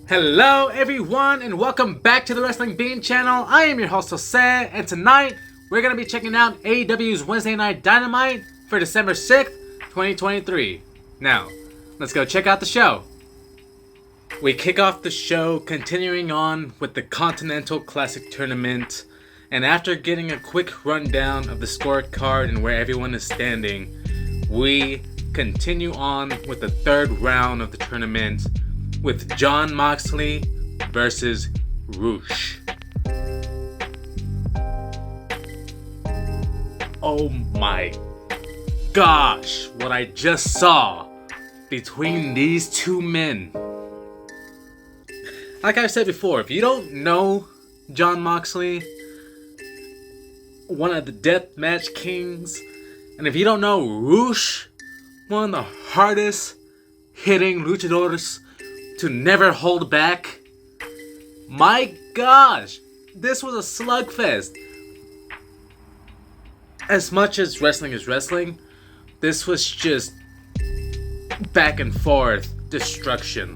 Hello everyone and welcome back to the Wrestling Bean channel. I am your host Jose, and tonight we're going to be checking out AEW's Wednesday Night Dynamite for December 6th, 2023. Now, let's go check out the show. We kick off the show continuing on with the Continental Classic Tournament, and after getting a quick rundown of the scorecard and where everyone is standing, we continue on with the third round of the tournament with Jon Moxley versus Rush. Oh my gosh, what I just saw between these two men. Like I've said before, if you don't know Jon Moxley, one of the deathmatch kings, and if you don't know Rush, one of the hardest hitting luchadors to never hold back, my gosh, this was a slugfest. As much as wrestling is wrestling, this was just back and forth destruction.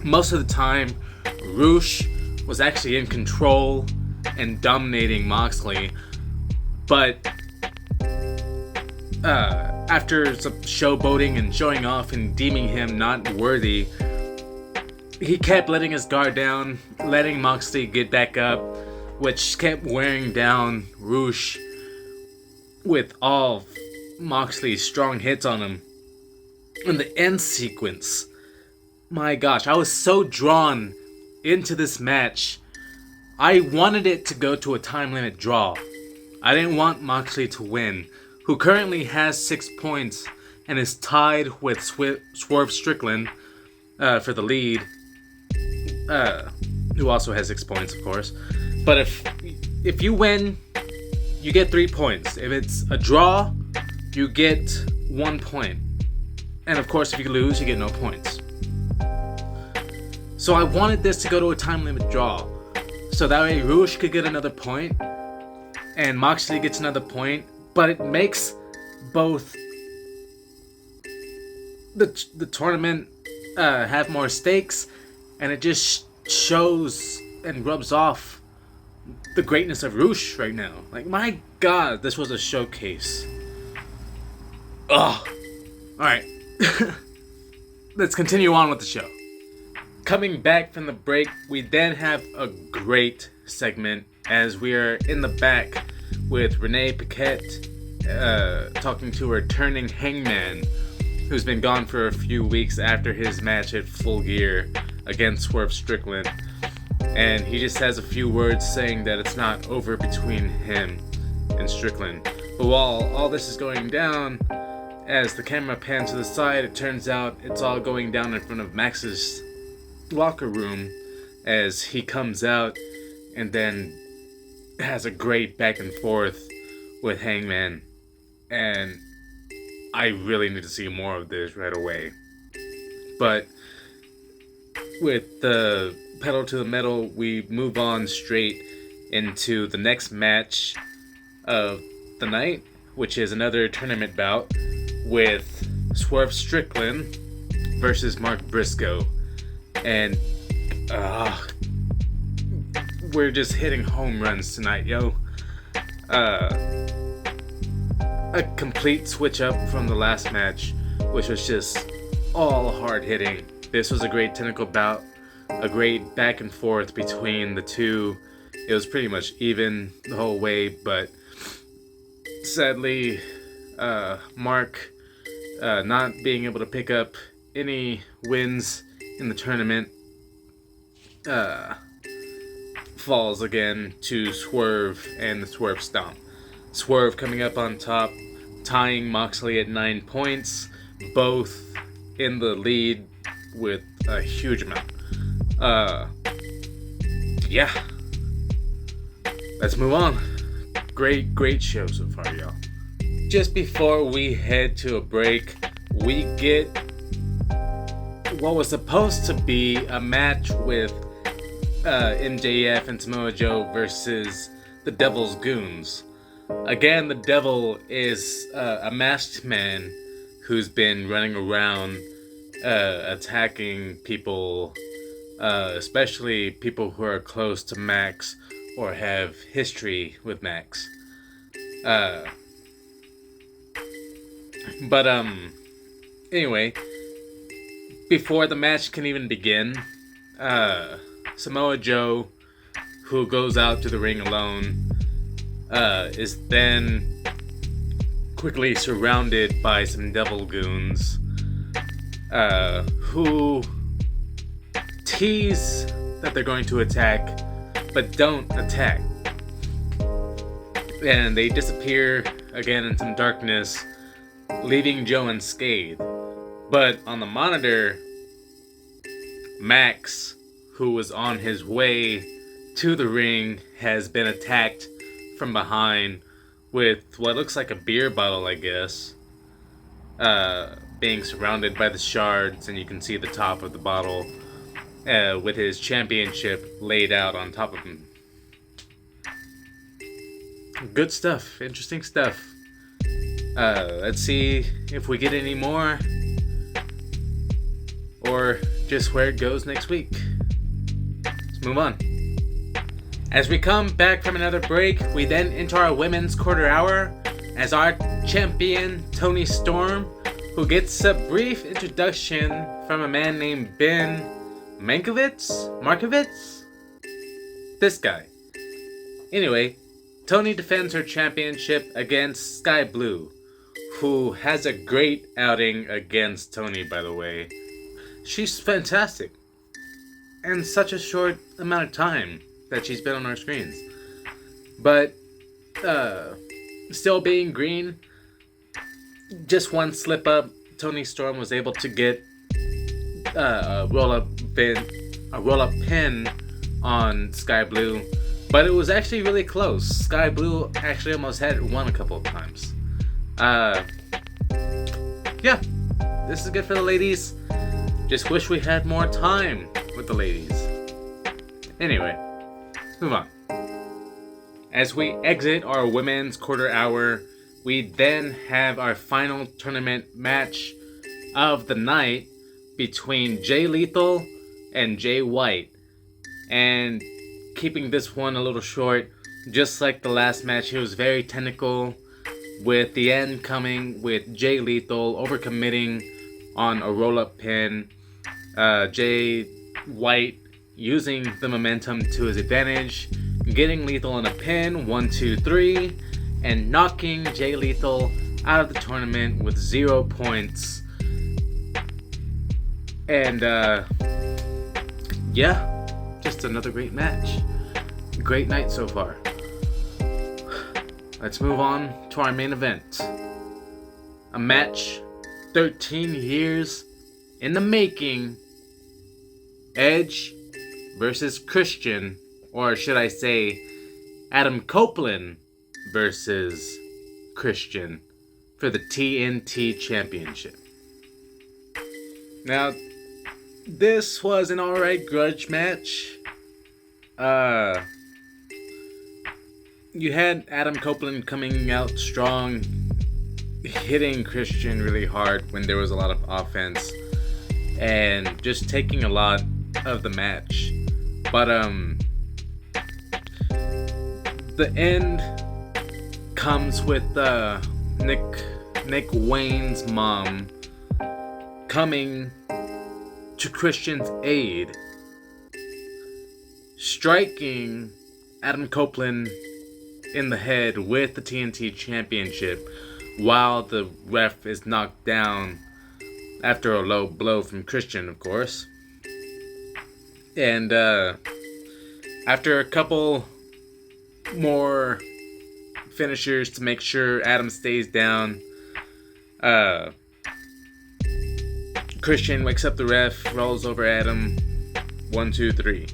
Most of the time, Rush was actually in control and dominating Moxley, but after some showboating and showing off and deeming him not worthy, he kept letting his guard down, letting Moxley get back up, which kept wearing down Rush with all of Moxley's strong hits on him. In the end sequence, my gosh, I was so drawn into this match. I wanted it to go to a time limit draw. I didn't want Moxley to win, who currently has 6 points and is tied with Swerve Strickland for the lead. Who also has 6 points, of course. But if you win, you get 3 points. If it's a draw, you get 1 point. And of course, if you lose, you get no points. So I wanted this to go to a time limit draw, so that way Rush could get another point, and Moxley gets another point. But it makes both the tournament have more stakes, and it just shows and rubs off the greatness of Rush right now. Like, my god, this was a showcase. Ugh. Alright. Let's continue on with the show. Coming back from the break, we then have a great segment as we are in the back with Renee Paquette talking to her returning Hangman, who's been gone for a few weeks after his match at Full Gear against Swerve Strickland. And he just has a few words saying that it's not over between him and Strickland. But while all this is going down, as the camera pans to the side, it turns out it's all going down in front of Max's locker room as he comes out and then has a great back and forth with Hangman. And I really need to see more of this right away. But with the pedal to the metal, we move on straight into the next match of the night, which is another tournament bout with Swerve Strickland versus Mark Briscoe. And we're just hitting home runs tonight, yo. A complete switch up from the last match, which was just all hard hitting. This was a great technical bout, a great back and forth between the two. It was pretty much even the whole way, but sadly, Mark not being able to pick up any wins in the tournament falls again to Swerve and the Swerve Stomp. Swerve coming up on top, tying Moxley at 9 points, both in the lead with a huge amount. Yeah. Let's move on. Great show so far, y'all. Just before we head to a break, we get what was supposed to be a match with MJF and Samoa Joe versus the Devil's Goons. Again, the Devil is a masked man who's been running around attacking people especially people who are close to Max or have history with Max. Uh, but anyway, before the match can even begin, Samoa Joe, who goes out to the ring alone, is then quickly surrounded by some devil goons, who tease that they're going to attack, but don't attack. And they disappear again in some darkness, leaving Joe unscathed. But on the monitor, Max, who was on his way to the ring, has been attacked from behind with what looks like a beer bottle, I guess. Being surrounded by the shards, and you can see the top of the bottle with his championship laid out on top of him. Good stuff. Interesting stuff. Let's see if we get any more, or just where it goes next week. Let's move on. As we come back from another break, we then enter our women's quarter hour as our champion, Toni Storm, who gets a brief introduction from a man named Ben Markovitz? This guy. Anyway, Toni defends her championship against Sky Blue, who has a great outing against Toni, by the way. She's fantastic. And such a short amount of time that she's been on our screens. But, still being green, just one slip up, Toni Storm was able to get a roll-up pin on Sky Blue. But it was actually really close. Sky Blue actually almost had it won a couple of times. Yeah, this is good for the ladies. Just wish we had more time with the ladies. Anyway, let's move on. As we exit our women's quarter hour, we then have our final tournament match of the night between Jay Lethal and Jay White. And keeping this one a little short, just like the last match, it was very technical, with the end coming with Jay Lethal overcommitting on a roll-up pin. Jay White using the momentum to his advantage, getting Lethal in a pin, 1, 2, 3, and knocking Jay Lethal out of the tournament with 0 points. And yeah, just another great match. Great night so far. Let's move on to our main event. A match 13 years in the making. Edge versus Christian, or should I say Adam Copeland versus Christian for the TNT Championship. Now, this was an alright grudge match. You had Adam Copeland coming out strong, hitting Christian really hard when there was a lot of offense, and just taking a lot of the match. But the end comes with Nick Wayne's mom coming to Christian's aid, striking Adam Copeland in the head with the TNT Championship while the ref is knocked down after a low blow from Christian, of course. And after a couple more finishers to make sure Adam stays down, Christian wakes up the ref, rolls over Adam, 1, 2, 3.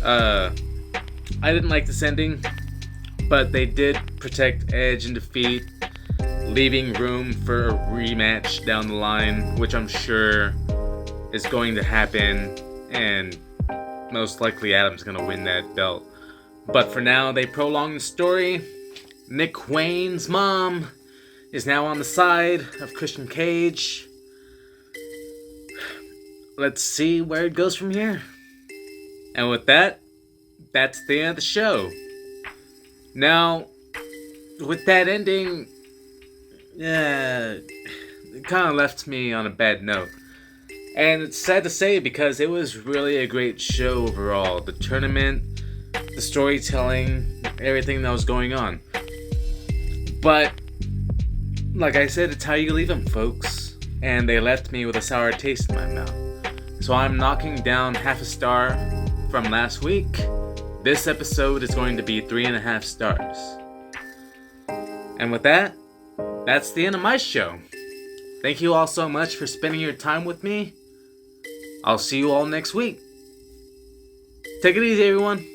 I didn't like this ending, but they did protect Edge in defeat, leaving room for a rematch down the line, which I'm sure is going to happen, and most likely Adam's going to win that belt. But for now, they prolong the story. Nick Wayne's mom is now on the side of Christian Cage. Let's see where it goes from here. And with that, that's the end of the show. Now, with that ending, it kind of left me on a bad note. And it's sad to say because it was really a great show overall. The tournament, the storytelling, everything that was going on. But, like I said, it's how you leave them, folks. And they left me with a sour taste in my mouth. So I'm knocking down half a star from last week. This episode is going to be 3.5 stars. And with that, that's the end of my show. Thank you all so much for spending your time with me. I'll see you all next week. Take it easy, everyone.